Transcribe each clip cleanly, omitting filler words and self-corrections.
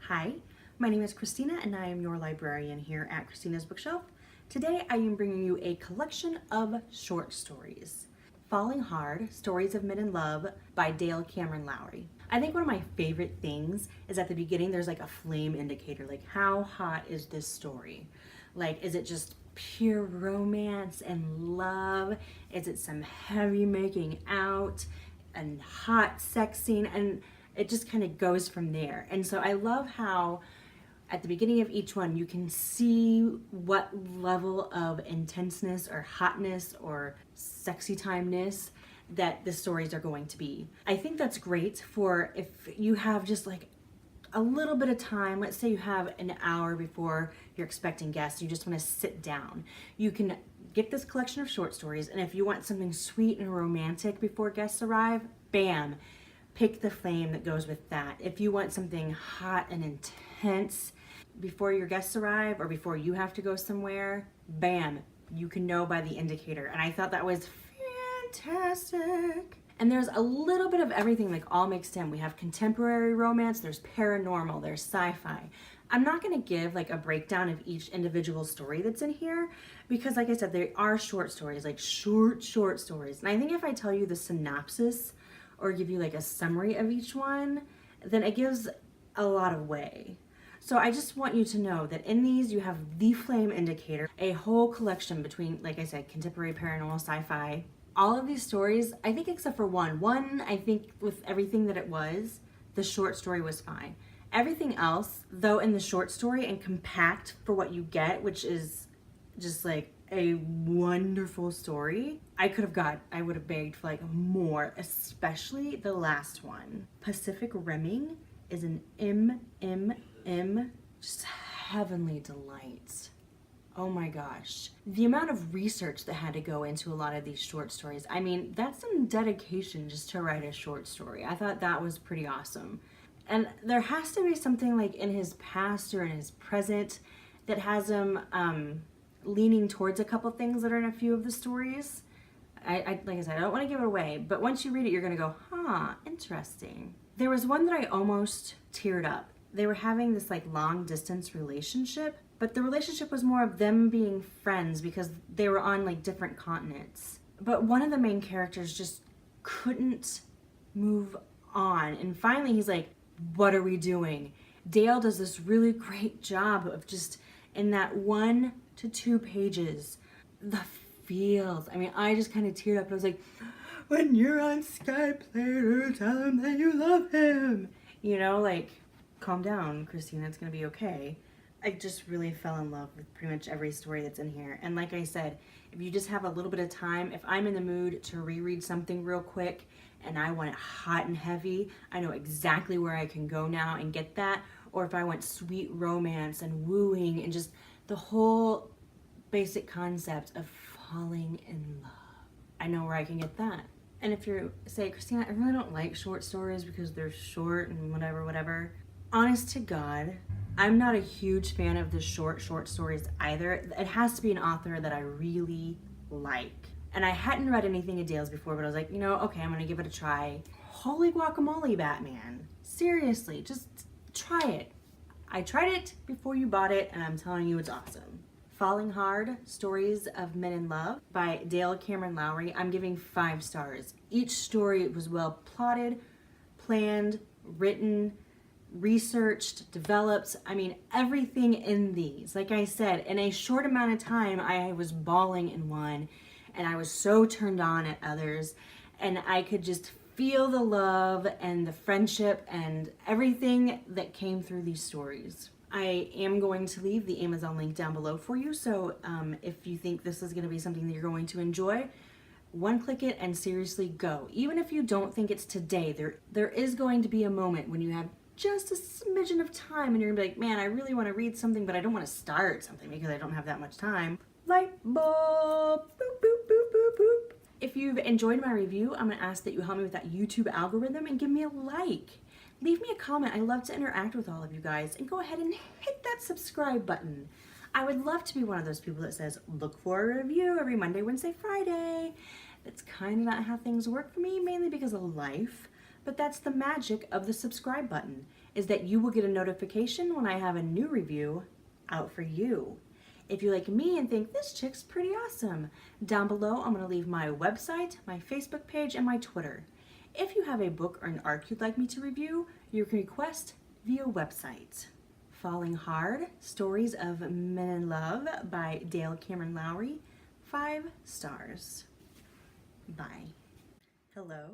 Hi, my name is Christina and I am your librarian here at Christina's Bookshelf. Today I am bringing you a collection of short stories. Falling Hard, Stories of Men in Love by Dale Cameron Lowry. I think one of my favorite things is at the beginning there's like a flame indicator, like how hot is this story? Like, is it just pure romance and love? Is it some heavy making out and hot sex scene? And it just kind of goes from there. And so I love how at the beginning of each one you can see what level of intenseness or hotness or sexy timeness that the stories are going to be. I think that's great for if you have just like a little bit of time. Let's say you have an hour before you're expecting guests, you just want to sit down. You can get this collection of short stories, and if you want something sweet and romantic before guests arrive, bam, pick the flame that goes with that. If you want something hot and intense before your guests arrive or before you have to go somewhere, bam, you can know by the indicator. And I thought that was fantastic. And there's a little bit of everything, like all mixed in. We have contemporary romance, there's paranormal, there's sci-fi. I'm not gonna give like a breakdown of each individual story that's in here because like I said, they are short stories, like short stories. And I think if I tell you the synopsis or give you like a summary of each one, then it gives a lot away. So I just want you to know that in these you have the flame indicator, a whole collection between, like I said, contemporary, paranormal, sci-fi. All of these stories, I think except for one, I think with everything that it was, the short story was fine. Everything else, though in the short story and compact for what you get, which is just like a wonderful story, I would have begged for like more, especially the last one. Pacific Rimming is an just heavenly delight. Oh my gosh. The amount of research that had to go into a lot of these short stories, I mean, that's some dedication just to write a short story. I thought that was pretty awesome. And there has to be something like in his past or in his present that has him leaning towards a couple things that are in a few of the stories. Like I said, I don't want to give it away, but once you read it, you're going to go, huh, interesting. There was one that I almost teared up. They were having this like long distance relationship, but the relationship was more of them being friends because they were on like different continents. But one of the main characters just couldn't move on. And finally he's like, what are we doing? Dale does this really great job of just in that 1 to 2 pages, the feels. I mean, I just kind of teared up and I was like, when you're on Skype later, tell him that you love him. You know, like, calm down, Christina, it's gonna be okay. I just really fell in love with pretty much every story that's in here. And like I said, if you just have a little bit of time, if I'm in the mood to reread something real quick and I want it hot and heavy, I know exactly where I can go now and get that. Or if I want sweet romance and wooing and just the whole basic concept of falling in love, I know where I can get that. And if you say, Christina, I really don't like short stories because they're short and whatever. Honest to God, I'm not a huge fan of the short stories either. It has to be an author that I really like. And I hadn't read anything of Dale's before, but I was like, you know, okay, I'm gonna give it a try. Holy guacamole, Batman. Seriously, just try it. I tried it before you bought it, and I'm telling you it's awesome. Falling Hard, Stories of Men in Love by Dale Cameron Lowry. I'm giving 5 stars. Each story was well plotted, planned, written, researched, developed. I mean, everything in these. Like I said, in a short amount of time, I was bawling in one, and I was so turned on at others, and I could just feel the love and the friendship and everything that came through these stories. I am going to leave the Amazon link down below for you, so if you think this is going to be something that you're going to enjoy, click it and seriously go. Even if you don't think it's today, there is going to be a moment when you have just a smidgen of time and you're gonna be like, man, I really want to read something, but I don't want to start something because I don't have that much time. Light bulb, boop, boop, boop, boop, boop. If you've enjoyed my review, I'm gonna ask that you help me with that YouTube algorithm and give me a like. Leave me a comment. I love to interact with all of you guys, and go ahead and hit that subscribe button. I would love to be one of those people that says, look for a review every Monday, Wednesday, Friday. That's kind of not how things work for me, mainly because of life, but that's the magic of the subscribe button. is that you will get a notification when I have a new review out for you. If you're like me and think this chick's pretty awesome, down below I'm going to leave my website, my Facebook page, and my Twitter. If you have a book or an arc you'd like me to review, you can request via website. Falling Hard, Stories of Men in Love by Dale Cameron Lowry, 5 stars. Bye. Hello,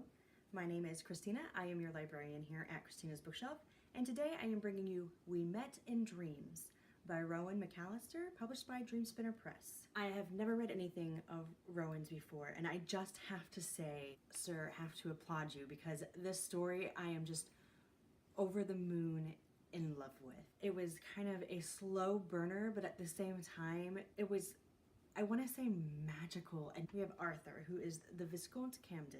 my name is Christina. I am your librarian here at Christina's Bookshelf, and today I am bringing you We Met in Dreams by Rowan McAllister, published by Dreamspinner Press. I have never read anything of Rowan's before, and I just have to say, sir, have to applaud you, because this story I am just over the moon in love with. It was kind of a slow burner, but at the same time, it was, I want to say, magical. And we have Arthur, who is the Viscount Camden.